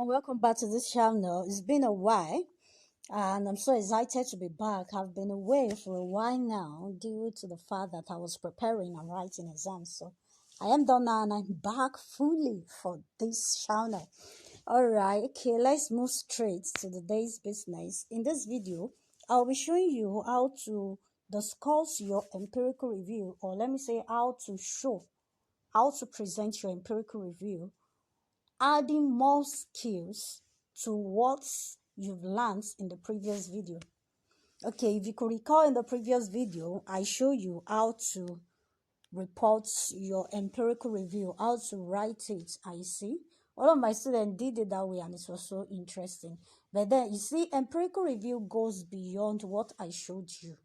everyone, welcome back to this channel. It's been a while and I'm so excited to be back. I've been away for a while now due to the fact that I was preparing and writing exams. So I am done now and I'm back fully for this channel. Alright, okay, let's move straight to the day's business. In this video, I'll be showing you how to discuss your empirical review, or let me say how to present your empirical review, adding more skills to what you've learned in the previous video. Okay, if you could recall, in the previous video, I showed you how to report your empirical review, how to write it. I see all of my students did it that way and it was so interesting. But then you see, empirical review goes beyond what I showed you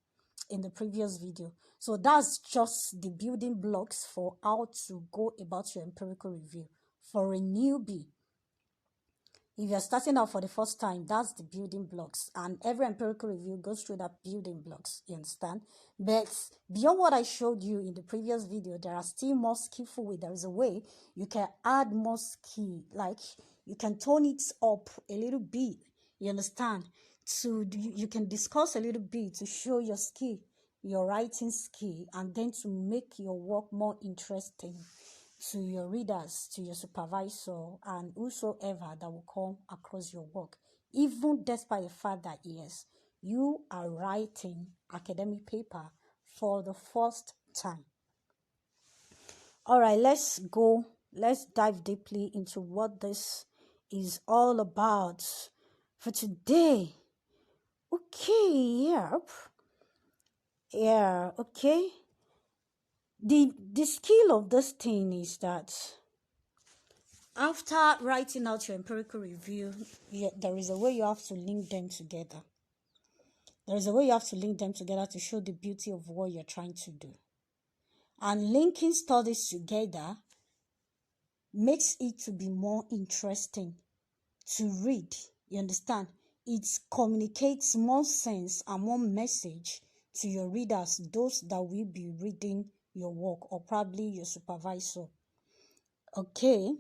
in the previous video. So that's just the building blocks for how to go about your empirical review for a newbie. If you're starting out for the first time, that's the building blocks, and every empirical review goes through that building blocks, you understand? But beyond what I showed you in the previous video, there are still more skillful ways. There is a way you can add more skill, like you can tone it up a little bit, you understand? You can discuss a little bit to show your skill, your writing skill, and then to make your work more interesting to your readers, to your supervisor, and whosoever that will come across your work, even despite the fact that, yes, you are writing academic paper for the first time. All right, let's dive deeply into what this is all about for today. Okay, okay. The skill of this thing is that after writing out your empirical review, there is a way you have to link them together. There is a way you have to link them together to show the beauty of what you're trying to do. And linking studies together makes it to be more interesting to read. You understand? It communicates more sense and more message to your readers, those that will be reading your work, or probably your supervisor. Okay.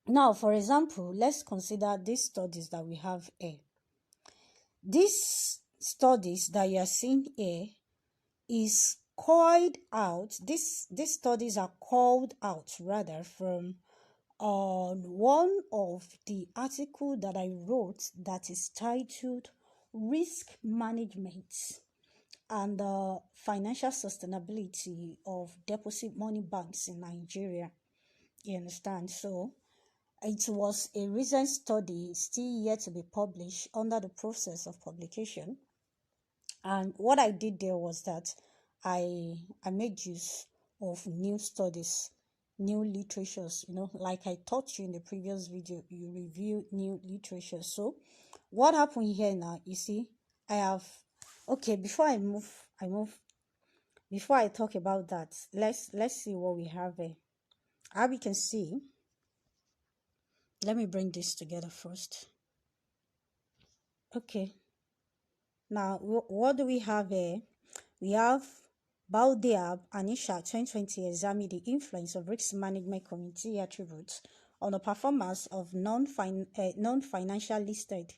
Now, for example, let's consider these studies that we have here. These studies that you are seeing here is called out. These studies are called out rather from one of the article that I wrote that is titled Risk Management and the Financial Sustainability of Deposit Money Banks in Nigeria. You understand? So it was a recent study, still yet to be published, under the process of publication. And what I did there was that I made use of new studies, new literatures, like I taught you in the previous video, you review new literature. So what happened here now, you see, before I talk about that, let's see what we have here. As we can see, let me bring this together first. Okay. Now, what do we have here? We have Baldiab and Isha 2020 examined the influence of risk management committee attributes on the performance of non-financial listed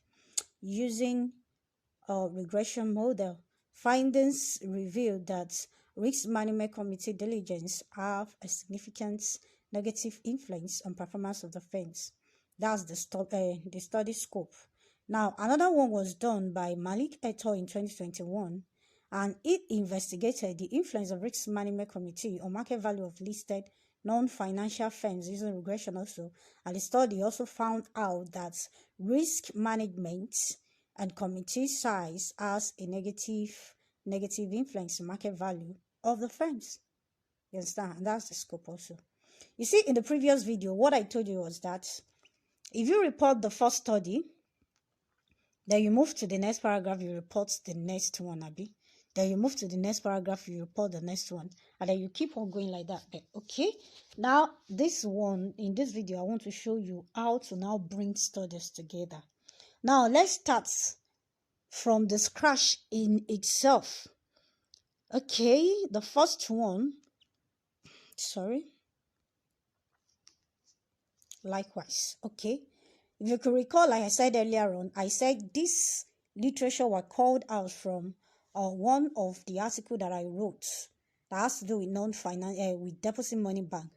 using a regression model. Findings revealed that risk management committee diligence have a significant negative influence on performance of the firms. That's the study scope. Now, another one was done by Malik et al. In 2021, and it investigated the influence of risk management committee on market value of listed non-financial firms using regression also. And the study also found out that risk management and committee size has a negative influence on market value of the firms. You understand? And that's the scope also. You see, in the previous video, what I told you was that if you report the first study, then you move to the next paragraph, you report the next one, Abi. Then you move to the next paragraph, you report the next one. And then you keep on going like that. Okay? Now, in this video, I want to show you how to now bring studies together. Now, let's start from the scratch in itself. Okay, the first one. Likewise. Okay. If you could recall, like I said earlier on, I said this literature were called out from one of the article that I wrote that has to do with non-finance, with deposit money bank.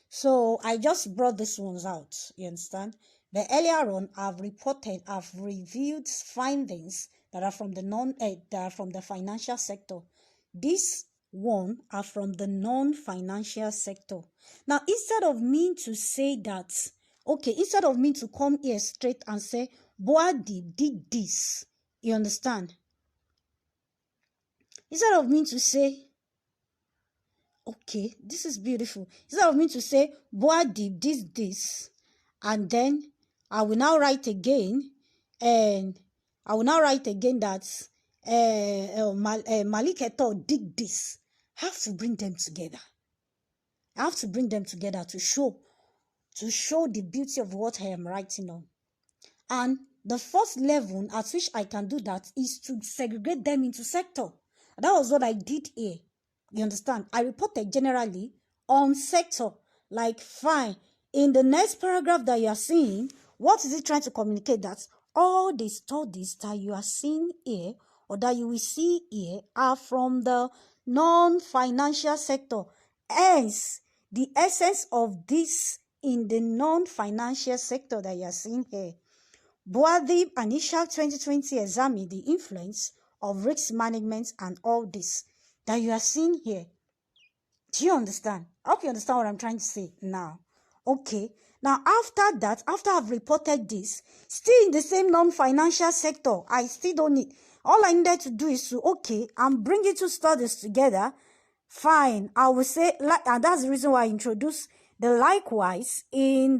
So I just brought these ones out, you understand? But earlier on, I've reviewed findings that are from the financial sector. These one are from the non-financial sector. Now, instead of me to say that, okay, instead of me to come here straight and say, Boadi did this, you understand? Instead of me to say, okay, this is beautiful. Instead of me to say, Boadi did this, and then I will now write again, and I will now write again that Malik Eto did this. I have to bring them together. I have to bring them together to show the beauty of what I am writing on. And the first level at which I can do that is to segregate them into sector. That was what I did here. You understand? I reported generally on sector. Like, fine. In the next paragraph that you are seeing, what is it trying to communicate? That all the studies that you are seeing here or that you will see here are from the non-financial sector. Hence, the essence of this in the non-financial sector that you are seeing here. Boadi and Ishak 2020 examined the influence of risk management and all this that you are seeing here. Do you understand? I hope you understand what I'm trying to say now. Okay. Now, after that, after I've reported this, still in the same non-financial sector, I still don't need. All I needed to do is to, okay, I'm bringing two studies together. Fine. I will say, and that's the reason why I introduced the likewise in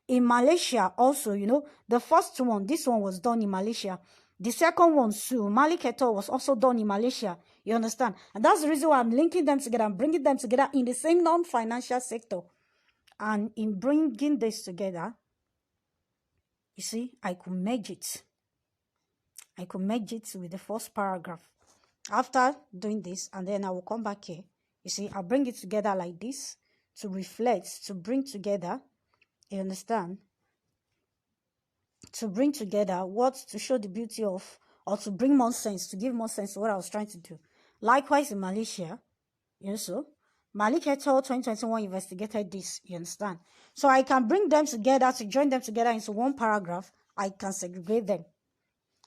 Malaysia also, you know. The first one, this one was done in Malaysia. The second one, too, Malik Eto, was also done in Malaysia. You understand? And that's the reason why I'm linking them together. I'm bringing them together in the same non-financial sector. And in bringing this together, you see, I could merge it. I could merge it with the first paragraph. After doing this, and then I will come back here. You see, I'll bring it together like this to reflect, to bring together, you understand? To bring together what, to show the beauty of, or to bring more sense, to give more sense to what I was trying to do. Likewise in Malaysia, you know, so Malik Eto 2021 investigated this, you understand? So I can bring them together, to join them together into one paragraph. I can segregate them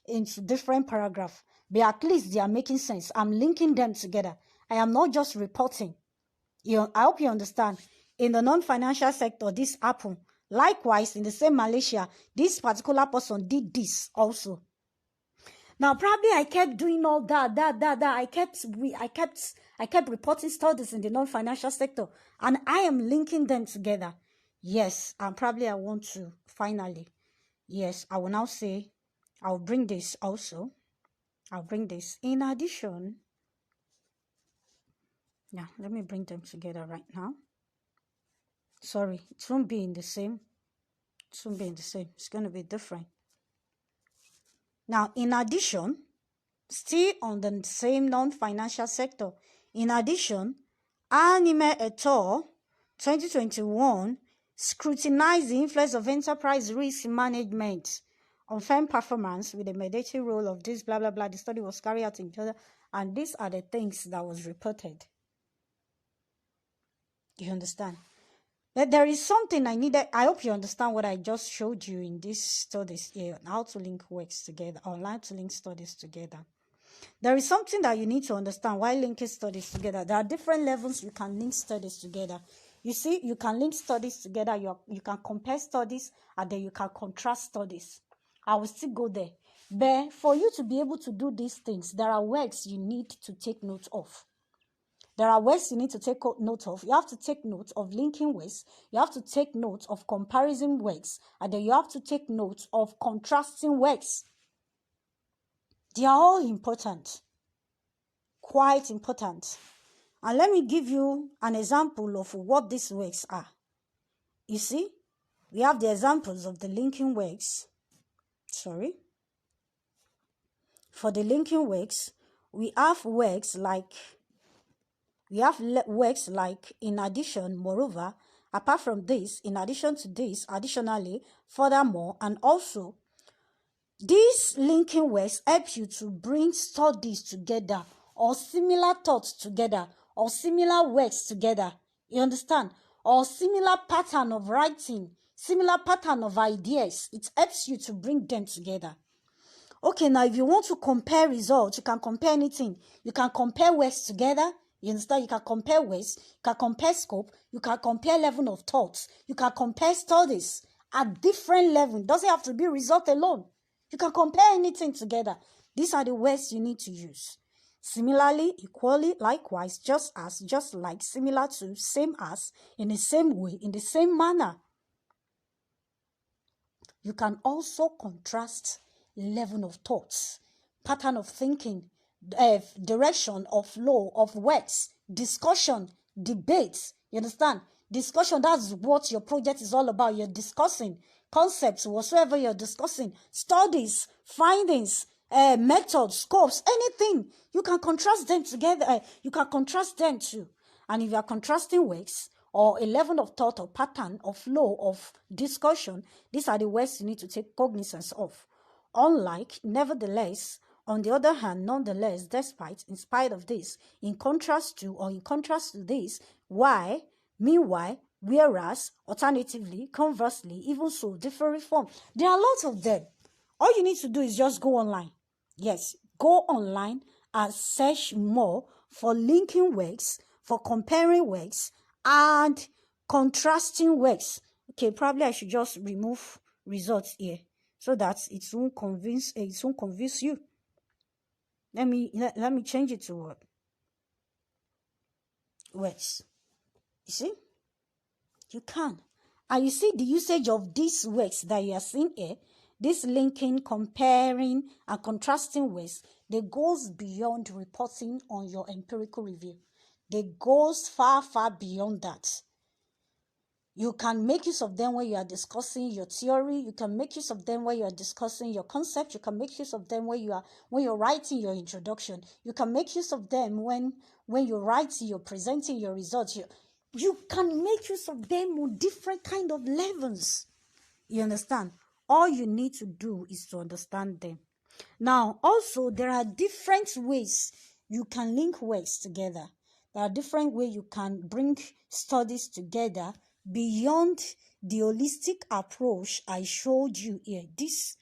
into different paragraphs. But at least they are making sense. I'm linking them together. I am not just reporting. I hope you understand. In the non-financial sector, this happened. Likewise, in the same Malaysia, this particular person did this also. Now, probably I kept doing all that. I kept reporting studies in the non-financial sector, and I am linking them together. Yes, and probably I want to finally. Yes, I will now say, I'll bring this also. I'll bring this in addition. Yeah, let me bring them together right now. Sorry, it won't be in the same. It won't be in the same. It's going to be different. Now, in addition, still on the same non-financial sector, in addition, Anime et al. 2021 scrutinized the influence of enterprise risk management on firm performance with the mandatory role of this, blah, blah, blah. The study was carried out in Canada, and these are the things that was reported. You understand? But there is something I needed. I hope you understand what I just showed you in these studies here, how to link works together, or how to link studies together. There is something that you need to understand while linking studies together. There are different levels you can link studies together. You see, you can link studies together, you can compare studies, and then you can contrast studies. I will still go there. But for you to be able to do these things, there are works you need to take note of. There are words you need to take note of. You have to take note of linking words. You have to take note of comparison words. And then you have to take note of contrasting words. They are all important. Quite important. And let me give you an example of what these words are. You see, we have the examples of the linking words. Sorry. For the linking words, we have words like in addition, moreover, Apart from this, in addition to this, additionally, furthermore, and also, these linking words help you to bring studies together or similar thoughts together or similar words together. You understand? Or similar pattern of writing, similar pattern of ideas. It helps you to bring them together. Okay, now if you want to compare results, you can compare anything. You can compare words together. You understand? You can compare words. You can compare scope. You can compare level of thoughts. You can compare studies at different levels. It doesn't have to be result alone. You can compare anything together. These are the words you need to use. Similarly, equally, likewise, just as, just like, similar to, same as, in the same way, in the same manner. You can also contrast level of thoughts, pattern of thinking, direction of flow of words, discussion, debates. You understand? Discussion, that's what your project is all about. You're discussing concepts, whatsoever you're discussing, studies, findings, methods, scopes, anything. You can contrast them together. You can contrast them too. And if you are contrasting words, or a level of thought or pattern or flow of discussion, these are the words you need to take cognizance of. Unlike, nevertheless, on the other hand, nonetheless, despite, in spite of this, in contrast to, or in contrast to this, why, meanwhile, whereas, alternatively, conversely, even so, different form. There are lots of them. All you need to do is just go online. Yes, go online and search more for linking words, for comparing words, and contrasting words. Okay, probably I should just remove results here so that it won't convince you. Let me change it to what? Words. You see? You can. And you see the usage of these words that you are seeing here, this linking, comparing, and contrasting words, they goes beyond reporting on your empirical review. They goes far, far beyond that. You can make use of them when you are discussing your theory. You can make use of them when you are discussing your concept. You can make use of them when you're writing your introduction. You can make use of them when you're writing, you're presenting your results. You can make use of them on different kind of levels. You understand? All you need to do is to understand them. Now, also, there are different ways you can link words together. There are different ways you can bring studies together beyond the holistic approach I showed you here. These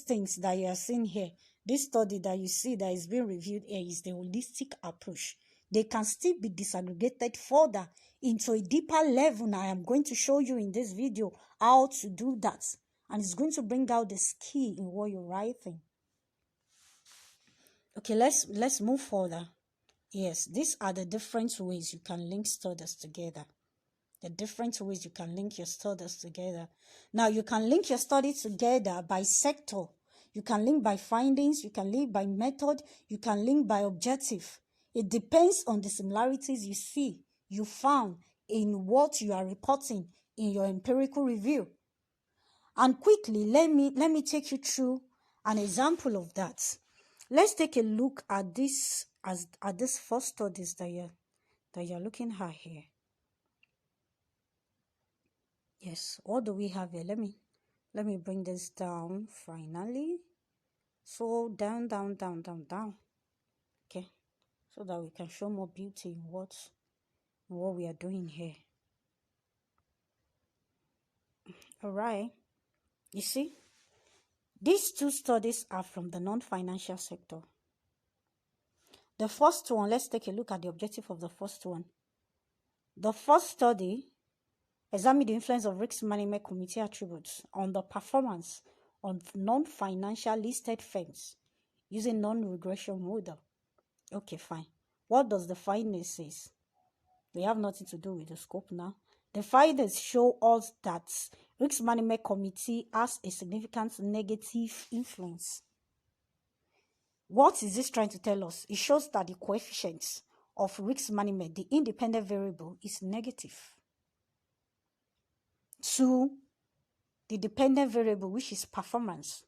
things that you are seeing here, this study that you see that is being reviewed here is the holistic approach. They can still be disaggregated further into a deeper level. Now, I am going to show you in this video how to do that. And it's going to bring out the skill in what you're writing. Okay, let's move further. Yes, these are the different ways you can link studies together. The different ways you can link your studies together. Now, you can link your studies together by sector. You can link by findings. You can link by method. You can link by objective. It depends on the similarities you found in what you are reporting in your empirical review. And quickly, let me take you through an example of that. Let's take a look at this first studies that you're looking at here. Yes, what do we have here? Let me bring this down finally. So down. Okay, so that we can show more beauty in what we are doing here. All right, you see, these two studies are from the non-financial sector. The first one, let's take a look at the objective of the first one. The first study examine the influence of risk management committee attributes on the performance of non-financial listed firms using non-regression model. Okay, fine. What does the findings say? We have nothing to do with the scope now. The findings show us that risk management committee has a significant negative influence. What is this trying to tell us? It shows that the coefficients of risk management, the independent variable, is negative to the dependent variable, which is performance.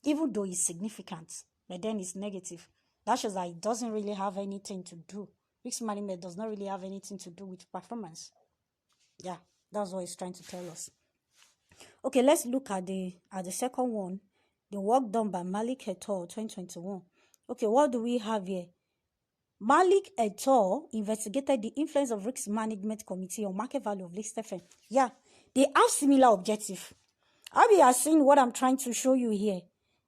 Even though it's significant, but then it's negative. That shows that it doesn't really have anything to do. Risk management does not really have anything to do with performance. Yeah, that's what it's trying to tell us. Okay, let's look at the second one, the work done by Malik et al. 2021. Okay, what do we have here? Malik et al. Investigated the influence of risk management committee on market value of listed firms. Yeah, they have similar objective. How you are seeing what I'm trying to show you here?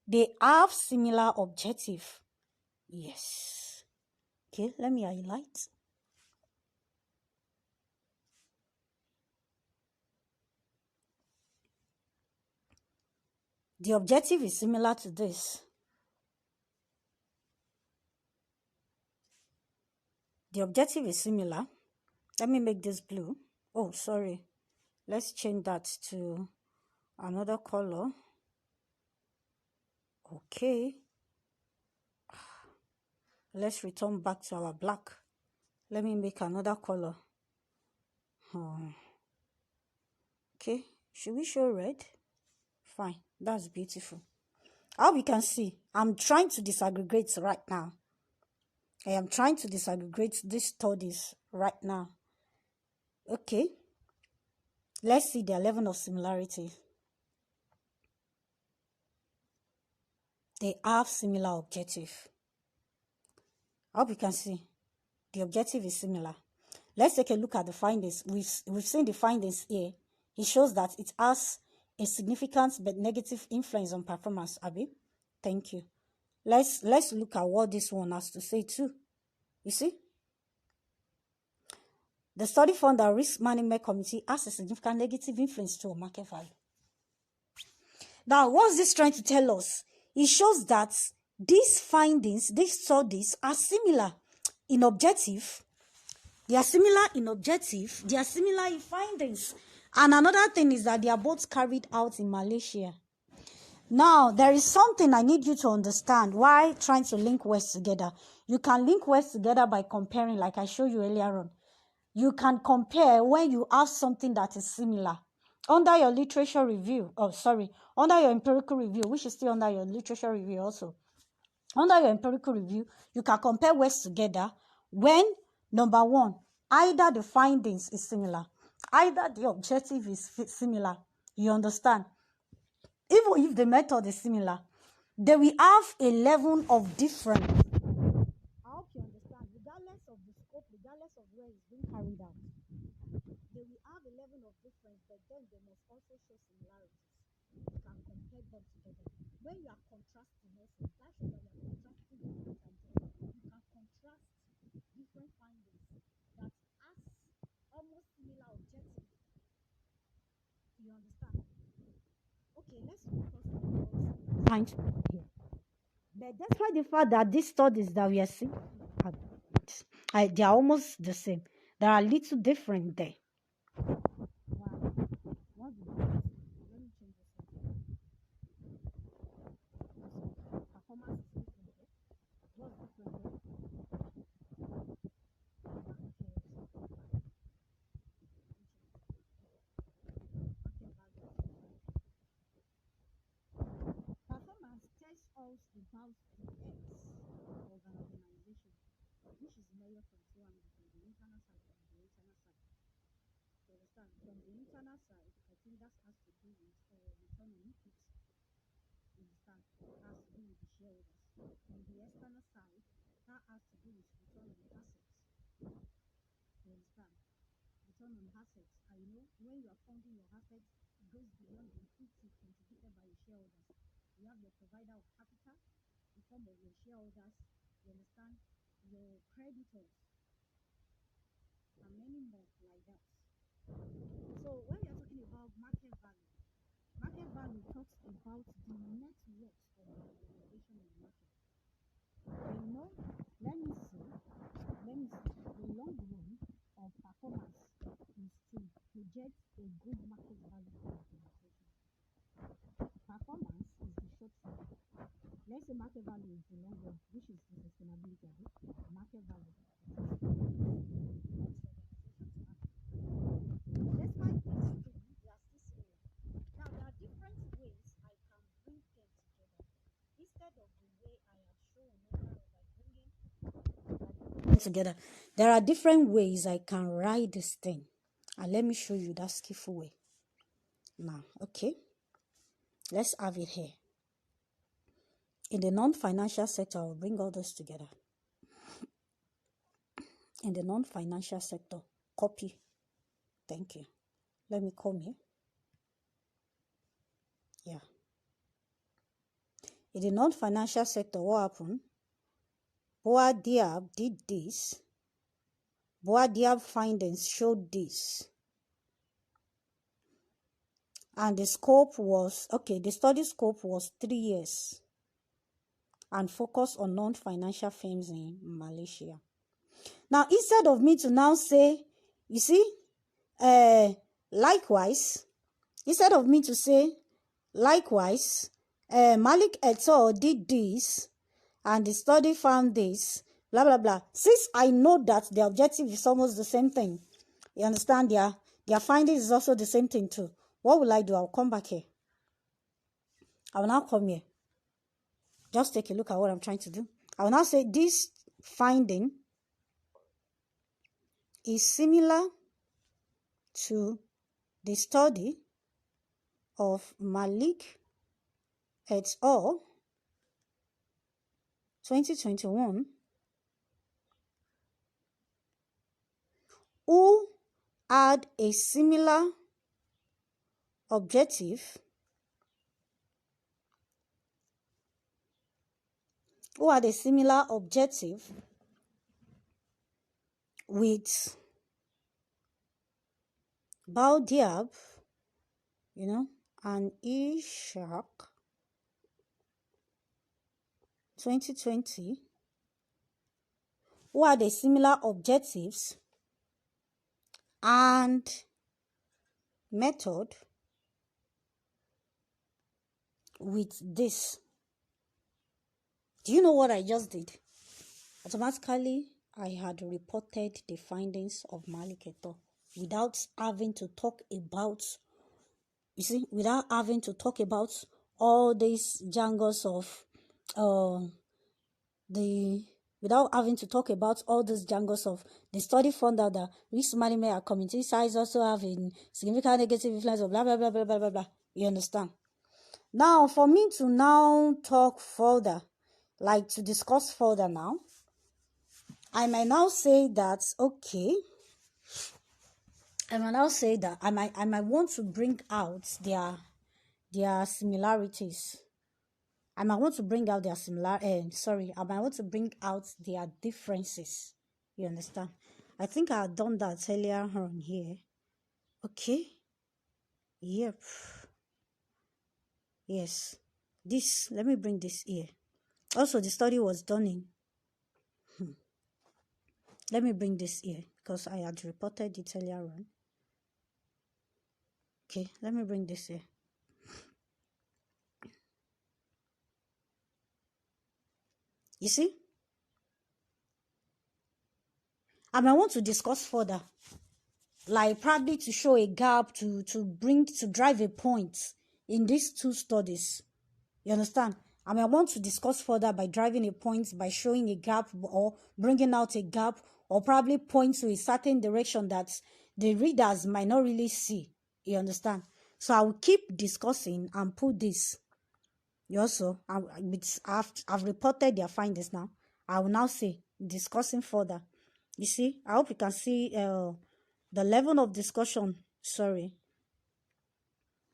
They have similar objective. Yes. Okay, let me highlight. The objective is similar to this. The objective is similar. Let me make this blue. Oh, sorry. Let's change that to another color. Okay. Let's return back to our black. Let me make another color. Okay. Should we show red? Fine. That's beautiful. How we can see, I'm trying to disaggregate right now. I am trying to disaggregate these studies right now. Okay. Let's see their level of similarity. They have similar objective. I hope you can see the objective is similar. Let's take a look at the findings. We've seen the findings here. It shows that it has a significant but negative influence on performance. Abi, thank you. Let's look at what this one has to say too. You see? The study found that risk management committee has a significant negative influence to market value. Now, what's this trying to tell us? It shows that these findings, these studies are similar in objective. They are similar in objective. They are similar in findings. And another thing is that they are both carried out in Malaysia. Now, there is something I need you to understand why trying to link words together. You can link words together by comparing, like I showed you earlier on. You can compare when you have something that is similar. Under your literature review, under your empirical review, which is still under your literature review also. Under your empirical review, you can compare words together when, number one, either the findings is similar, either the objective is similar. You understand? Even if the method is similar, they will have a level of difference. I hope you understand. Regardless of the scope, regardless of where it's being carried out, they will have a level of difference, but then they must also show similarities. You can compare them together. When you are contrasting also, that shows that you are contrasting different ideas. You can contrast different findings that has almost similar objectives. You understand? Okay, let's focus on trying to here. But despite the fact that these studies that we are seeing, they are almost the same. There are little different there. Wow. What's the difference? Let me change this one. Performance is different there. What's different there? Performance tells us about the X of an organization, which is measured from two angles, from the internal side and the external side. You understand? From the internal side, I think that has to do with return on equity. You understand? It has to do with the shareholders. From the external side, that has to do with return on assets. You understand? Return on assets. And you know, when you are funding your assets, it goes beyond the equity contributed by your shareholders. You have your provider of capital in form of your shareholders, you understand, your creditors, and many more like that. So when you're talking about market value talks about the net worth of the organization in the market. You know, let me see, the long run of performance is to project a good market value for the organization. Performance is the short term. Let's say market value is the long run, which is the sustainability of it. Market value. Despite these two, they are still similar. Now, there are different ways I can bring them together. Instead of the way I have shown by bringing together, there are different ways I can write this thing. And let me show you that skillful way. Now, okay, let's have it here. In the non-financial sector, I'll bring all this together. In the non-financial sector, copy. Thank you. Let me come here. Yeah. In the non-financial sector, what happened? Boa Diab did this. Boa Diab findings showed this. And the scope was, okay, the study scope was 3 years and focused on non-financial firms in Malaysia. Now, instead of me to now say, you see, likewise, instead of me to say, likewise, Malik et al. Did this, and the study found this, blah, blah, blah. Since I know that the objective is almost the same thing, you understand, their findings is also the same thing too. What will I do? I'll come back here. I will now come here. Just take a look at what I'm trying to do. I will now say this finding is similar to the study of Malik et al. 2021, who had a similar objective, with Baldiab, and Ishaq 2020, who had a similar objectives and method with this. Do you know what I just did? Automatically, I had reported the findings of Malik et al. Without having to talk about, without having to talk about all these jangles of, without having to talk about all these jangles of the study found out that risk management and community size also have a significant negative influence of blah, blah, blah, blah, blah, blah, blah. You understand? Now, for me to now talk further, like to discuss further now, I might now say that, okay, I might want to bring out their similarities. I might want to bring out their I might want to bring out their differences. You understand? I think I had done that earlier on here. Okay. Yep. Yes. This, let me bring this here. Also, the study was done in. Let me bring this here because I had reported it earlier on. Okay, let me bring this here. You see? And I want to discuss further. Like probably to show a gap, to drive a point in these two studies. You understand? I want to discuss further by driving a point, by showing a gap or bringing out a gap, or probably point to a certain direction that the readers might not really see. You understand? So I will keep discussing and put this. You also, I've reported their findings now. I will now say, discussing further. You see, I hope you can see the level of discussion,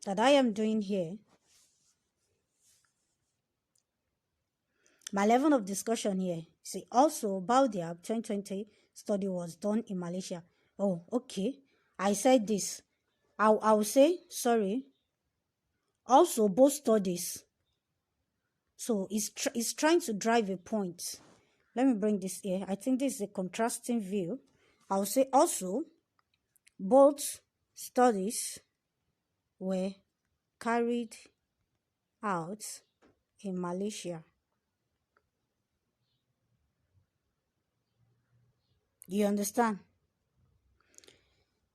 that I am doing here. My level of discussion here. See, also, Baldiab 2020 study was done in Malaysia. Oh, okay. I said this. I will say, also, both studies. So, it's trying to drive a point. Let me bring this here. I think this is a contrasting view. I will say also, both studies were carried out in Malaysia. You understand?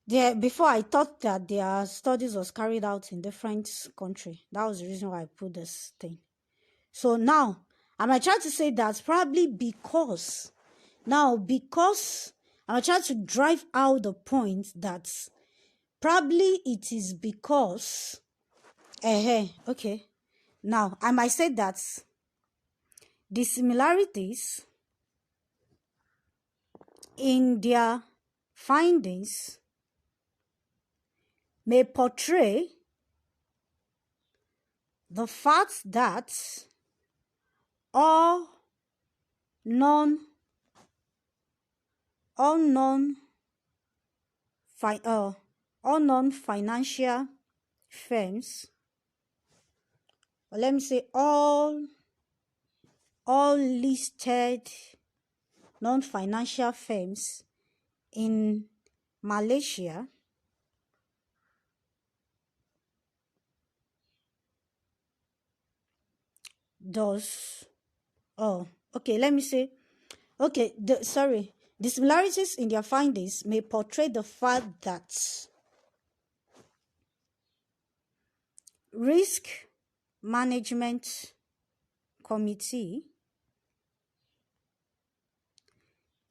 Before I thought that their studies was carried out in different country. That was the reason why I put this thing. So now, I might try to say that probably because I'm trying to drive out the point that Probably it is because, okay. Now, I might say that the similarities in their findings may portray the fact that all non all non all non-financial firms, or let me say all listed non-financial firms in Malaysia does let me say the similarities in their findings may portray the fact that risk management committee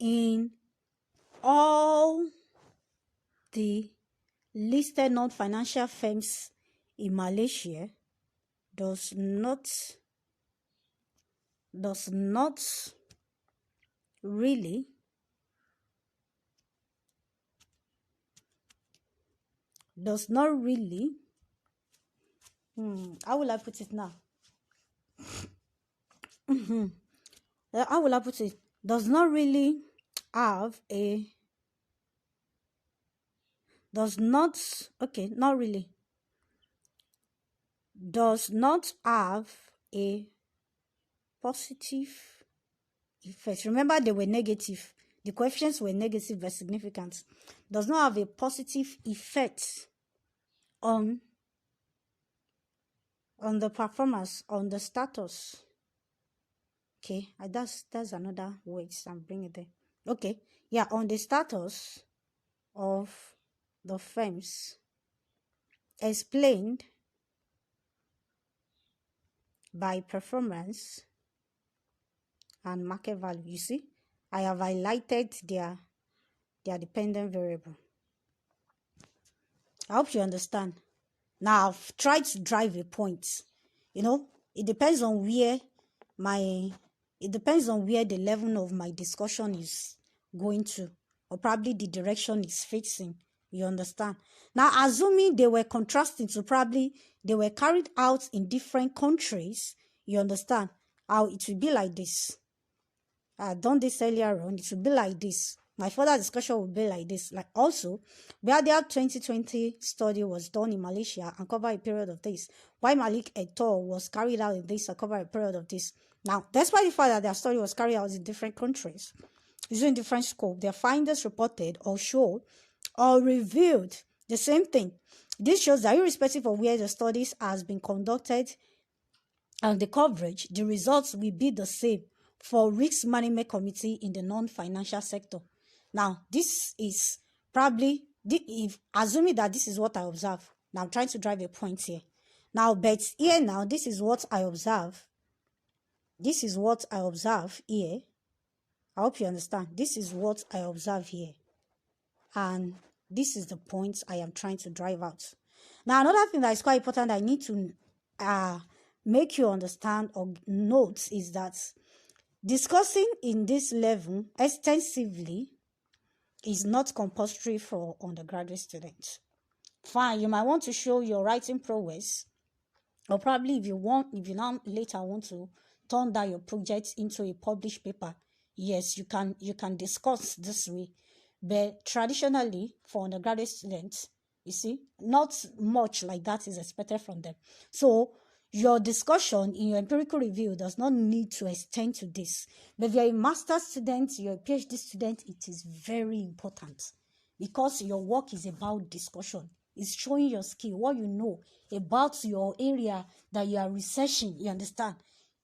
in all the listed non-financial firms in Malaysia does not really how will I put it now? How will I put it? Does not really have a does not have a positive effect. Remember, they were negative. The coefficients were negative but significant. Does not have a positive effect on the performance, on the status. Okay, that's another word I'm bringing there. Okay, yeah, on the status of the firms explained by performance and market value. You see, I have highlighted their dependent variable. I hope you understand. Now, I've tried to drive a point. It depends on where the level of my discussion is going to, or probably the direction it's facing. You understand? Now, assuming they were contrasting, so probably they were carried out in different countries. You understand? How it will be like this. I've done this earlier on. It will be like this. My further discussion will be like this. Like also, where their 2020 study was done in Malaysia and covered a period of this, why Malik et al. Was carried out in this and covered a period of this. Now, despite the fact that their study was carried out in different countries, using different scope, their findings reported or showed or revealed the same thing. This shows that irrespective of where the studies has been conducted and the coverage, the results will be the same for risk management committee in the non-financial sector. Now, this is probably, if assuming that this is what I observe. Now, I'm trying to drive a point here. Now, but here now, this is what I observe. This is what I observe here. I hope you understand. This is what I observe here. And this is the point I am trying to drive out. Now, another thing that is quite important I need to make you understand or note is that discussing in this level extensively is not compulsory for undergraduate students. Fine, you might want to show your writing prowess, or probably if you now later want to turn down your project into a published paper, yes, you can discuss this way. But traditionally, for undergraduate students, you see, not much like that is expected from them. So your discussion in your empirical review does not need to extend to this. But if you're a master's student, you're a PhD student, it is very important because your work is about discussion. It's showing your skill, what you know about your area that you are researching. You understand?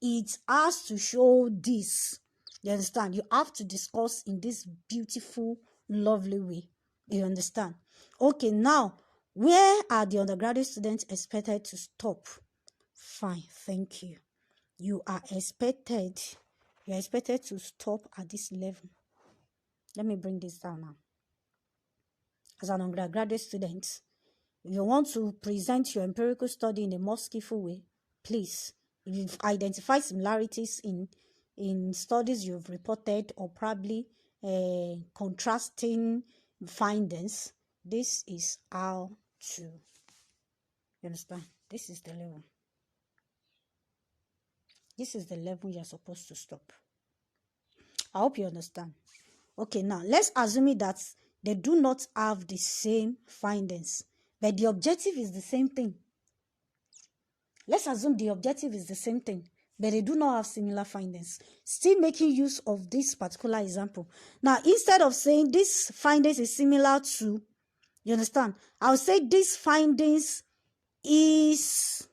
It has to show this. You understand? You have to discuss in this beautiful, lovely way. You understand? Okay, now, where are the undergraduate students expected to stop? Fine, thank you. You are expected to stop at this level. Let me bring this down now. As an undergraduate student, You want to present your empirical study in a more skillful way, please. If you've identified similarities in studies you've reported, or probably contrasting findings, this is how to, you understand? This is the level. This is the level you're supposed to stop. I hope you understand. Okay, now let's assume that they do not have the same findings, but the objective is the same thing. Let's assume the objective is the same thing, but they do not have similar findings. Still making use of this particular example. Now, instead of saying this findings is similar to, you understand, I'll say this findings is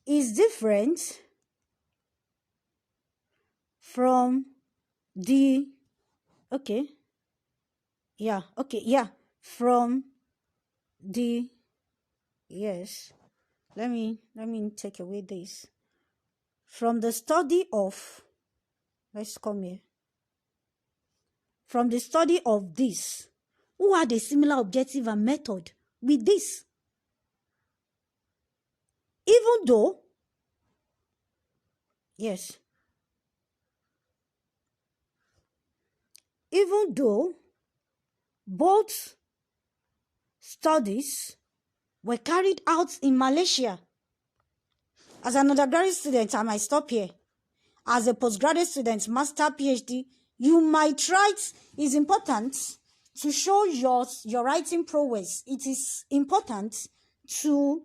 different from the, from the, yes, let me take away this. From the study of, let's come here. From the study of this, who had a similar objective and method with this. Even though, yes, even though both studies were carried out in Malaysia. As an undergraduate student, I might stop here. As a postgraduate student, master, PhD, you might write. It's important to show your writing prowess. It is important to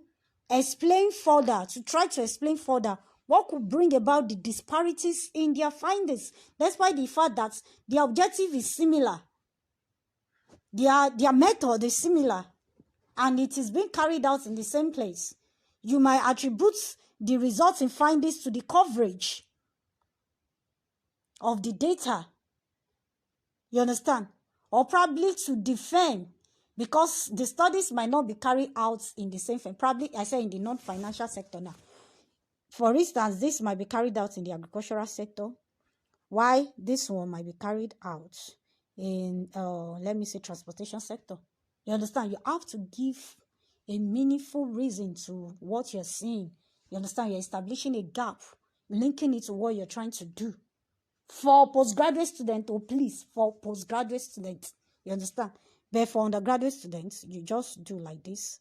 explain further, to try to explain further what could bring about the disparities in their findings. That's why the fact that the objective is similar. Their method is similar, and it is being carried out in the same place. You might attribute the results in findings to the coverage of the data. You understand? Or probably to the firm, because the studies might not be carried out in the same firm. Probably, I say, in the non-financial sector now. For instance, this might be carried out in the agricultural sector, while this one might be carried out in, let me say, transportation sector. You understand? You have to give a meaningful reason to what you're seeing. You understand? You're establishing a gap, linking it to what you're trying to do. For postgraduate students, please, for postgraduate students, you understand? But for undergraduate students, you just do like this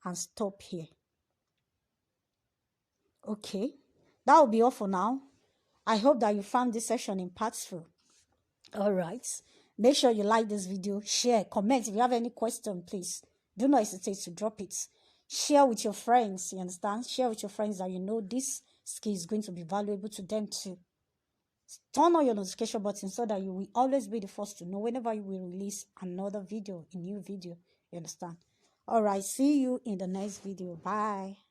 and stop here. Okay, that will be all for now. I hope that you found this session impactful. All right. Make sure you like this video, share, comment. If you have any question, please do not hesitate to drop it. Share with your friends, you understand? Share with your friends that you know this skill is going to be valuable to them too. Turn on your notification button so that you will always be the first to know whenever we will release another video, a new video, you understand? All right, see you in the next video. Bye.